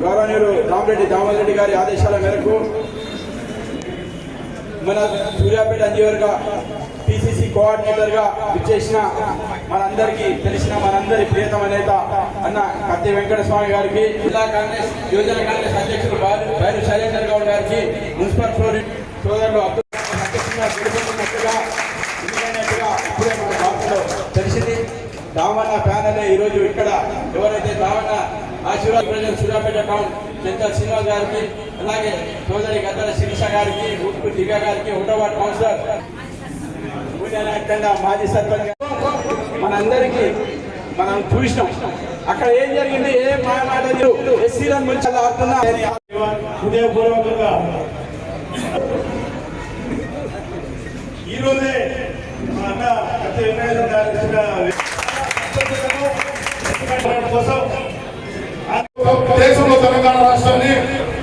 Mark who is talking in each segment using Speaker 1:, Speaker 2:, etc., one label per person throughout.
Speaker 1: గౌరవనీయులు రామరెడ్డి దామోదర్ రెడ్డి గారి ఆదేశాల మేరకు మన సూర్యాపేట నియోజకవర్గ పిసిసి కోఆర్డినేటర్గా విచ్చేసిన మనందరికీ తెలిసిన మనందరి ప్రియతమ నేత అన్న కత్తి వెంకటస్వామి గారికి, జిల్లా కాంగ్రెస్ యువజన కాంగ్రెస్ అధ్యక్షులు బైరు శైలేందర్ గౌడ్ గారికి, మున్సిపల్ సోదరులు ఇప్పుడే మన వార్తలో తెలిసింది. దామన్న ప్యానెల్ ఈరోజు ఇక్కడ ఎవరైతే దామన్న ఆశీర్వాద్ ప్రజలు సూర్యాపేట టౌన్ చెంతా శ్రీనివాస్ గారికి, అలాగే సోదరి గద్దల శిరీష గారికి, ఉప్పు దివ్య గారికి, ఉండవాడ్ కౌన్సిలర్ మాజీ సర్పంచ్ మనందరికీ మనం చూసినాం అక్కడ ఏం జరిగింది, ఏం మాట్లాడలేదు. ఎస్సీలను ముంచి ఆడుతున్నా
Speaker 2: హృదయపూర్వకంగా ఈరోజే మా అన్న గత కోసం
Speaker 3: దేశంలో తెలంగాణ రాష్ట్రాన్ని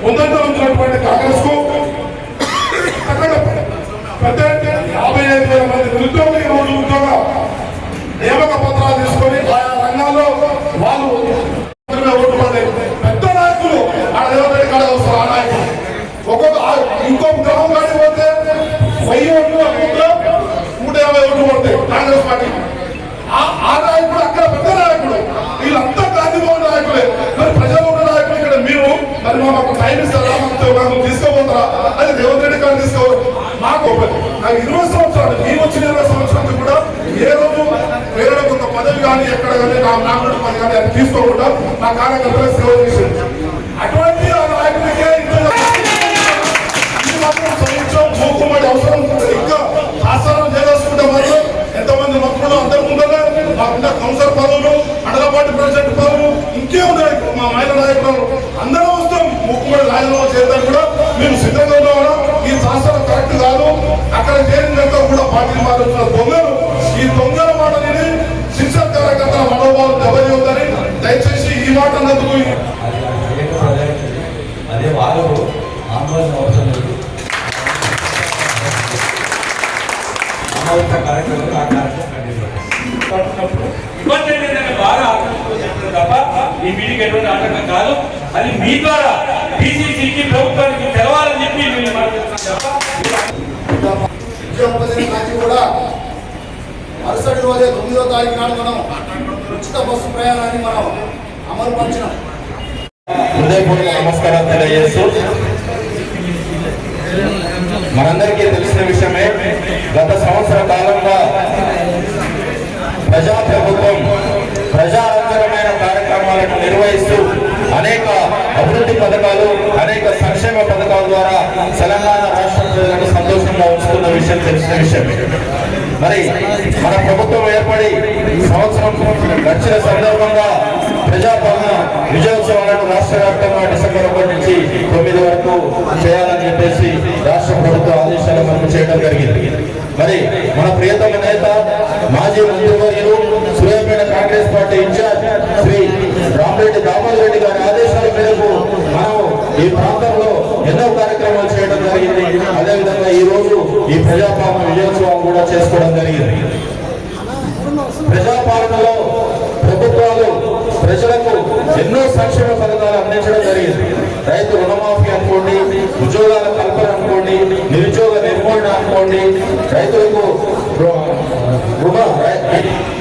Speaker 3: ముందంట ఉంచినటువంటి కాంగ్రెస్ కు పెద్ద 55,000 మంది నిరుద్యోగులు ఈ రోజు ఉద్యోగ నియామక పత్రాలు తీసుకొని ఆయా రంగాల్లో వాళ్ళు ఓటు పడ్డాయి. పెద్ద నాయకులు ఆ రేవంత్ కాడ వస్తారు. ఆ నాయకులు ఒక్కొక్క ఇంకో గ్రామం కానీ పోతే 1000 ఓట్లు 150 ఓట్లు పడతాయి కాంగ్రెస్ పార్టీ. ఆ నాయకుడు అక్కడ పెద్ద నాయకుడు, వీళ్ళంతా గాంధీభవన్ నాయకులే. మరి ప్రజలు ఉన్న నాయకులు ఇక్కడ మీరు మరి మాకు టైం ఇస్తారా, మాకు తీసుకోబోతారా? అది రేవంత్ రెడ్డి గారు తీసుకోవాలి. నాకు 20 సంవత్సరాలు, నేను వచ్చిన 20 సంవత్సరాలు కూడా ఏ రోజు వేరే కొంత పదవి కానీ ఎక్కడ కానీ నాకు పని కానీ అది తీసుకోకుండా నా కార్యకర్తలు సేవ చేసింది. అటువంటి ఆ నాయకుడికే మూకుమ్మడి అవసరం ఇంకా ఆస్థానం చేసుకుంటే మాత్రం ఎంతమంది మొత్తంలో అందరి ముందరే మాకున్న కౌన్సిలర్ పదవులు, మండల పార్టీ ప్రెసిడెంట్ పదవులు ఇంకే ఉన్నాయి. మా మహిళా నాయకులు అందరూ వస్తాం. మూకుమ్మడి రాజీనామా చేద్దాం కూడా మేము సిద్ధంగా ఉన్నాం. ఈ శాస్త్రం కరెక్ట్ కాదు. అక్కడ చేరినంత కూడా పార్టీ మారుతున్న దొంగలు, ఈ దొంగల మాటని శిక్ష కార్యకర్తల మనోభావం దెబ్బతీయొద్దని దయచేసి ఈ మాట అన్నందుకు
Speaker 4: అదే వాళ్ళు ఆందోళన అవసరం లేదు. కార్యక్రమం ఆ కార్యక్రమం
Speaker 2: ఇబ్బంది ఏంటంటే బాగా ఆలోచించారు తప్ప ఈ మీటింగ్ ఎటువంటి ఆటంకం కాదు. అది మీ ద్వారా పిసిసికి ప్రభుత్వానికి తెలవాలని చెప్పి
Speaker 3: కూడా మరుసటి రోజే 9వ తారీఖు నాడు మనం ఉచిత బస్సు ప్రయాణాన్ని మనం అమలు పరిచినాం.
Speaker 4: హృదయపూర్వక నమస్కారం తెలియజేస్తూ, మనందరికీ తెలిసిన విషయమే గత సంవత్సర కాలంగా ప్రజాప్రభుత్వం ప్రజారంజకమైన కార్యక్రమాలను నిర్వహిస్తూ అనేక అభివృద్ధి పథకాలు, అనేక సంక్షేమ పథకాల ద్వారా తెలంగాణ రాష్ట్ర ప్రజలను సంతోషంగా ఉంచుతున్న విషయం తెలిసిన విషయమే. మరి మన ప్రభుత్వం ఏర్పడి సంవత్సరం గడిచిన సందర్భంగా ప్రజాపాలన విజయోత్సవాలను రాష్ట్ర వ్యాప్తంగా డిసెంబర్ 1 నుంచి 9 వరకు చేయాలని చెప్పేసి రాష్ట్ర ప్రభుత్వ ఆదేశాల మేరకు చేయడం జరిగింది. మరి మన ప్రియతమ నేత మాజీ మంత్రివర్యులు సూర్యాపేట కాంగ్రెస్ పార్టీ ఇన్ఛార్జ్ శ్రీ రామరెడ్డి దామోదర్ రెడ్డి గారి ఆదేశాల మేరకు మనం ఈ ప్రాంతంలో ఎన్నో కార్యక్రమాలు చేయడం జరిగింది. అదేవిధంగా ఈ రోజు ఈ ప్రజాపాలన విజయోత్సవం కూడా చేసుకోవడం జరిగింది. ప్రజాపాలనలో ప్రభుత్వాలు ప్రజలకు ఎన్నో సంక్షేమ పథకాలు అందించడం జరిగింది. రైతు రుణమాఫీ అనుకోండి, ఉద్యోగాల కల్పన అనుకోండి, నిరుద్యోగ నిర్మూలన అనుకోండి, రైతులకు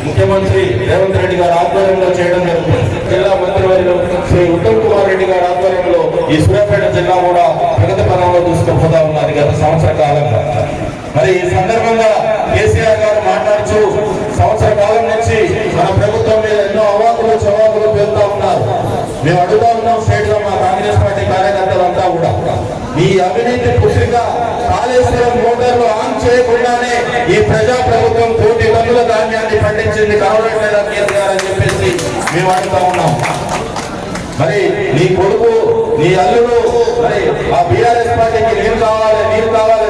Speaker 4: ముఖ్యమంత్రి రేవంత్ రెడ్డి గారి ఆధ్వర్యంలో చేయడం జరుగుతుంది. జిల్లా మంత్రివర్యులు శ్రీ ఉత్తమ్ కుమార్ రెడ్డి గారి ఆధ్వర్యంలో ఈ సూర్యాపేట జిల్లా కూడా ప్రగతి పదంలో తీసుకుపోతా ఉన్నది గత సంవత్సర కాలంగా. మరి ఈ సందర్భంగా కేసీఆర్ గారు మాట్లాడుతూ సంవత్సర కాలం నుంచి మన ప్రభుత్వం మీద ఎన్నో అవాకులు చవాకులు పెరుగుతూ ఉన్నారు. మేము అడుగుతా ఉన్నాం స్టేట్ లో మా కాంగ్రెస్ పార్టీ కార్యకర్తలంతా కూడా, ఈ అవినీతి పుష్టిగా కాళేశ్వరం మోటార్లు ఆన్ చేయకుండానే ఈ ప్రజా ప్రభుత్వం 1 కోటి టన్నుల ధాన్యాన్ని పండించింది కావట్లేదా కేసీఆర్ అని చెప్పేసి మేము అడుగుతా ఉన్నాం. మరి నీ కొడుకు నీ అల్లుడు మరి ఆ బీఆర్ఎస్ పార్టీకి నీరు కావాలి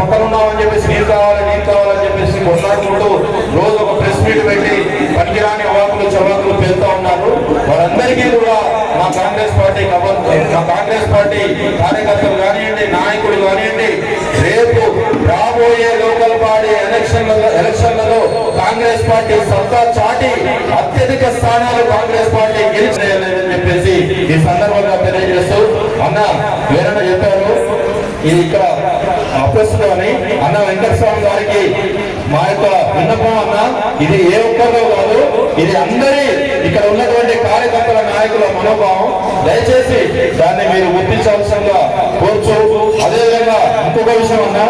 Speaker 4: పక్కన ఉన్నామని చెప్పేసి నీరు కావాలని చెప్పేసి కొట్లాడుకుంటూ రోజు ఒక ప్రెస్ మీట్ పెట్టి పనికిరాని అవాకులు చవాకులు పెడతా ఉన్నారు. వారందరికీ కూడా మా కాంగ్రెస్ పార్టీ కార్యకర్తలు కానివ్వండి, నాయకులు కానివ్వండి, రేపు రాబోయే లోకల్ బాడీ ఎలక్షన్లలో కాంగ్రెస్ పార్టీ సత్తా చాటి అత్యధిక స్థానాలు కాంగ్రెస్ పార్టీ గెలిచేయాలని చెప్పేసి ఈ సందర్భంగా తెలియజేస్తూ అన్న వేరన్న చెప్పారు. ఇది ఇక్కడ అప్రస్తుతం అని అన్న వెంకటస్వామి గారికి మా యొక్క విన్నపం అన్న, ఇది ఏ ఒక్కరిలో కాదు, ఇది అందరి ఇక్కడ ఉన్నటువంటి కార్యకర్తల నాయకుల మనోభావం. దయచేసి దాన్ని మీరు గుర్తించాల్సిందిగా కోరుచు. అదేవిధంగా ఇంకొక విషయం అన్న,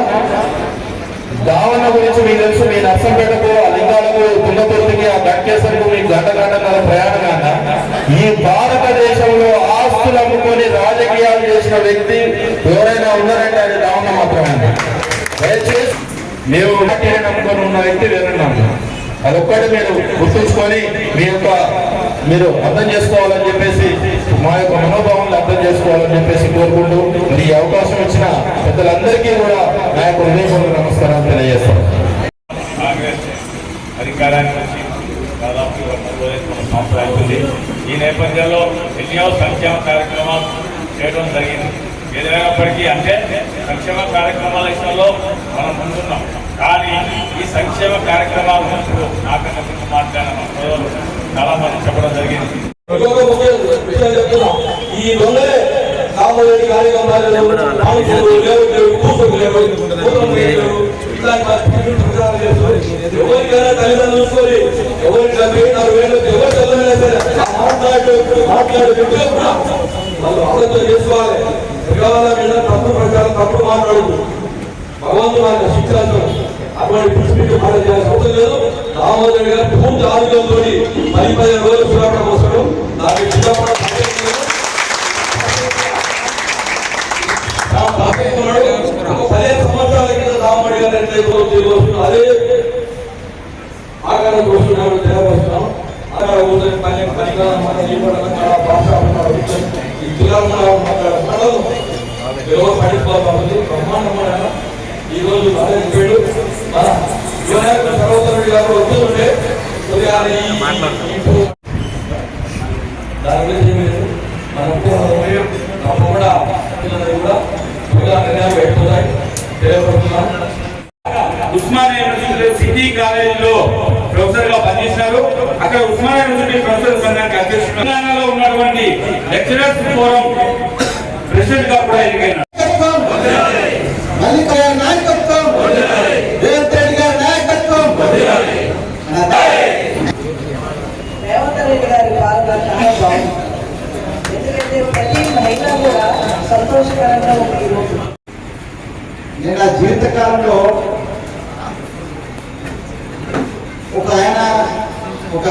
Speaker 4: దావన్న గురించి మీకు తెలుసు. మీ నర్సంపేటకు, ఆ లింగాలకు, తుంగతుర్తికి, ఆ గంటేశ్వరకు మీకు గంటగంటన్నర ప్రయాణం అన్న. ఈ భారతదేశంలో ఆస్తులు అమ్ముకొని రాజకీయాలు చేసిన వ్యక్తి ఎవరైనా ఉన్నారంటే అది దావన్న మాత్రమే. దయచేసి మేము నమ్ముకొని ఉన్న వ్యక్తి వేరే అదొక్కటి మీరు గుర్తుంచుకొని మీరు అర్థం చేసుకోవాలని చెప్పేసి, మా యొక్క మనోభావాన్ని అర్థం చేసుకోవాలని చెప్పేసి కోరుకుంటూ మరి ఈ అవకాశం ఇచ్చిన పెద్దలందరికీ కూడా నా యొక్క హృదయపూర్వక నమస్కారాలు తెలియజేస్తాను.
Speaker 2: కాంగ్రెస్ అధికారానికి వచ్చి దాదాపు 3 సంవత్సరాలు అవుతుంది. ఈ నేపథ్యంలో ఎన్నో సంక్షేమ కార్యక్రమాలు చేయడం జరిగింది. ఏదైనప్పటికీ అంటే సంక్షేమ కార్యక్రమాల విషయంలో మనం ముందున్నాం. కానీ ఈ సంక్షేమ కార్యక్రమాల గురించి నాకన్నా ముందు మాట్లాడిన సోదరులు చాలా మంది చెప్పడం జరిగింది.
Speaker 5: ఈ దొంగలే రామోరెడ్డి కార్యక్రమాలు ఎవరికైనా తల్లిదండ్రులు చూసుకొని ఎవరికి 4 వేలు ఎవరు చల్లమైనా సరే మాట్లాడే వాళ్ళు ఆలోచన చేసుకోవాలి. పిల్లల మీద తప్పు ప్రచారం తప్పు మాట్లాడదు. భగవంతుడు ఆయన శిక్షణ అటువంటి పుష్పికి మాట చేయాల్సిన అవసరం లేదు. రామోదర్ గారు పూర్తి ఆరోగ్యంతో 10-15 రోజులు చూడటం కోసం నాకు చిన్నప్పుడు 15 సంవత్సరాల కింద రామోదర్ గారు అదే ఆకారం చూస్తున్నాడు తెలియవస్తున్నాం. ఆకారం కూర్చొని పనికాలం చాలా భాష ఈ జిల్లాలో మాట్లాడుతున్నాడు. ఎవరు పడిపోతుంది బ్రహ్మాండమైన ఈ రోజు పేరు మన సర్వోత్తరుడి గారు వస్తుంటే దాని గురించి తప్పకుండా కూడా నిర్ణయం పెట్టుకున్నాయి తెలియపడుతున్నాం.
Speaker 2: ఉస్మానియా యూనివర్సిటీ సిటీ కాలేజీలో ప్రొఫెసర్ గా పనిచేశారు. అక్కడ ఉస్మానియా యూనివర్సిటీ ప్రొఫెసర్ సంఘానికి అధ్యక్షుడు, తెలంగాణలో ఉన్నటువంటి లెక్చరర్స్ ఫోరం ప్రెసిడెంట్ గా కూడా ఎన్నికైనారు.
Speaker 6: రేవంత్ రెడ్డి గారి పాలన చాలా బాగుంది. ఎందుకంటే ప్రతి మహిళ కూడా సంతోషకరంగా ఉంది. ఈరోజు
Speaker 7: నేను నా జీవితకాలంలో ఒక ఆయన ఒక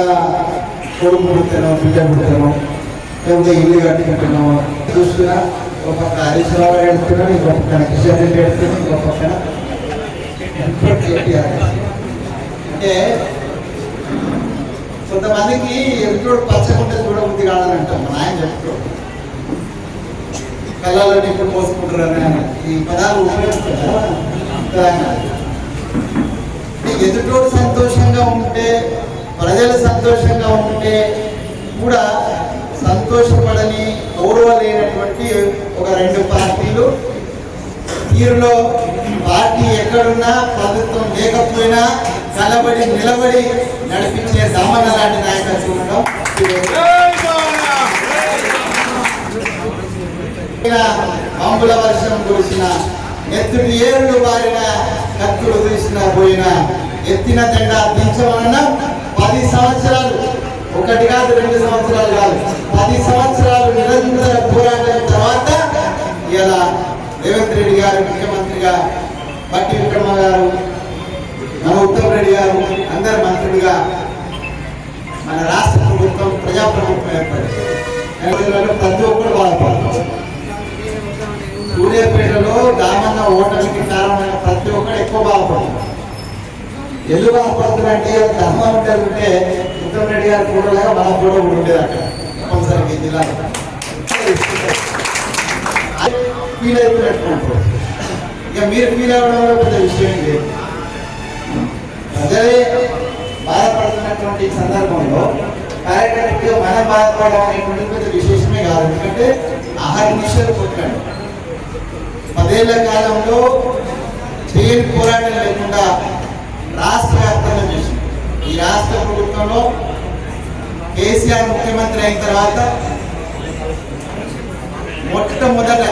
Speaker 7: కొడుకు పుట్టాను, బిడ్డ పుట్టాను, లేకపోతే ఇల్లు కట్టుకుంటున్నాము చూస్తున్నా. ఒక పక్క హరీశ్రావు ఎడుతున్నాను, ఇంకో పక్కన కిషన్ రెడ్డి ఎడుతున్నాను, ఇంకో పక్కన అంటే కొంతమందికి ఎదుటి పచ్చకుంటే చూడబుద్ధి కాదని అంటాం. మన ఆయన చెప్తాడు కళ్ళలో ఇప్పుడు పోసుకుంటారని ఈ పదాలు ఉపయోగిస్తారు. ఎదుటోడు సంతోషంగా ఉంటే, ప్రజలు సంతోషంగా ఉంటే కూడా సంతోషపడని గౌరవలేనటువంటి ఒక 2 పార్టీలు తీరులో పార్టీ ఎక్కడున్నా ప్రభుత్వం లేకపోయినా కలబడి నిలబడి నడిపించే దామన్న లాంటి నాయకత్వం ఉండడం. బాంబుల వర్షం కురిసిన, నెత్తుడి ఏరులు బారిన, కత్తులు తీసిన పోయిన, ఎత్తిన జెండా దించమన్న 10 సంవత్సరాలు, 1 కాదు 2 సంవత్సరాలు కాదు, 10 సంవత్సరాలు నిరంతర పోరాటం తర్వాత ఇలా రేవంత్ రెడ్డి గారు ముఖ్యమంత్రిగా, బట్టి విక్రమ గారు, మన ఉత్తమ్ రెడ్డి గారు అందరు మంత్రులుగా మన రాష్ట్ర ప్రభుత్వం ప్రజాప్రభుత్వం ఏర్పడింది. ప్రతి ఒక్కరు బాధపడతారు. సూర్యాపేటలో దామన్న ఓటమికి కారణమైన ప్రతి ఒక్కరు ఎక్కువ బాధపడుతున్నారు. ఎందుకు బాధపడుతున్నారంటే ధర్మం ఉంటే ఉత్తమ్ రెడ్డి గారు కూడా మనకు కూడా ఉండేది అక్కడ తప్పనిసరిగా జిల్లాలో. ఫీల్ అయిపోయినట్టు. ఇక మీరు ఫీల్ అవ్వడంలో పెద్ద విషయం లేదు. ప్రజలే బాధపడుతున్నటువంటి సందర్భంలో కార్యకర్తగా మనం బాధపడడం అనేటువంటి పెద్ద విశేషమే కాదు. ఎందుకంటే నిమిషాలు కొట్టాడు. 10 ఏళ్ల కాలంలో చేయని పోరాటం లేకుండా రాష్ట్ర వ్యాప్తంగా చేసింది. ఈ రాష్ట్ర ప్రభుత్వంలో కేసీఆర్ ముఖ్యమంత్రి అయిన తర్వాత మొట్టమొదట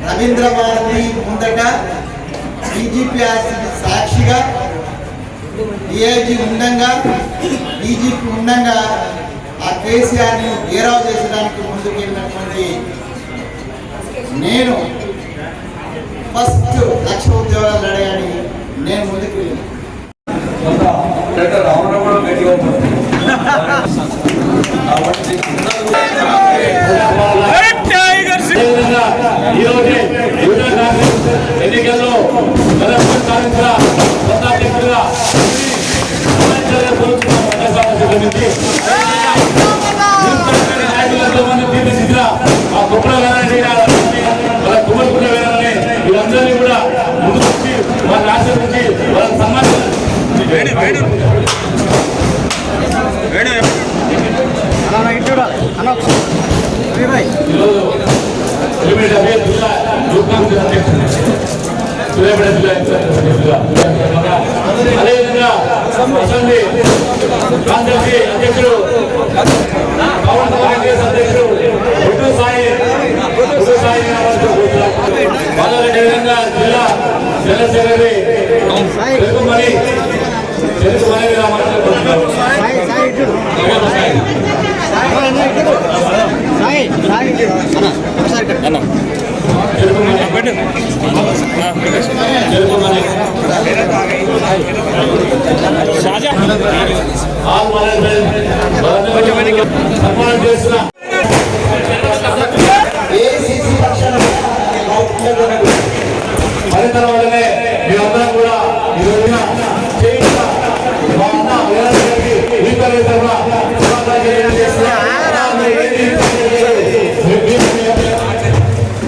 Speaker 7: రవీంద్ర భారతి ముందట బీజేపీ సాక్షిగా డిఐజీ ఉండంగా డీజీపీ ఉండంగా ఆ కేసీఆర్ని గేరావు చేసడానికి ముందుకు వెళ్ళినటువంటి నేను ఫస్ట్ 1,00,000 ఉద్యోగాలు అడగాని నేను ముందుకు వెళ్ళాను.
Speaker 2: ఎన్నికల్లో వీళ్ళందరినీ కూడా ముందు వచ్చి వాళ్ళ ఆచరించి వాళ్ళకి సన్మానం అదేవిధంగా అసెంబ్లీ కాంగ్రెస్ అధ్యక్షుడు అధ్యక్షుడు ఉర్దూ సాయి అదేవిధంగా జిల్లా జనరల్ సెక్రటరీ తెలుగుమణి ఫలితం వల్లనే మీరందరం కూడా ఈ రోజున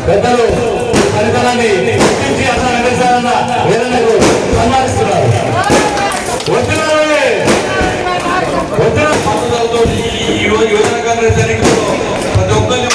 Speaker 2: పెద్దలు ఫలితాన్ని గుర్తించి అసలు వెంకటేశ్వరన్న వేదనకు సన్మానిస్తున్నారు.
Speaker 5: ఈ రోజు యువజన కాంగ్రెస్ ఎన్నికల్లో ప్రతి ఒక్కరిని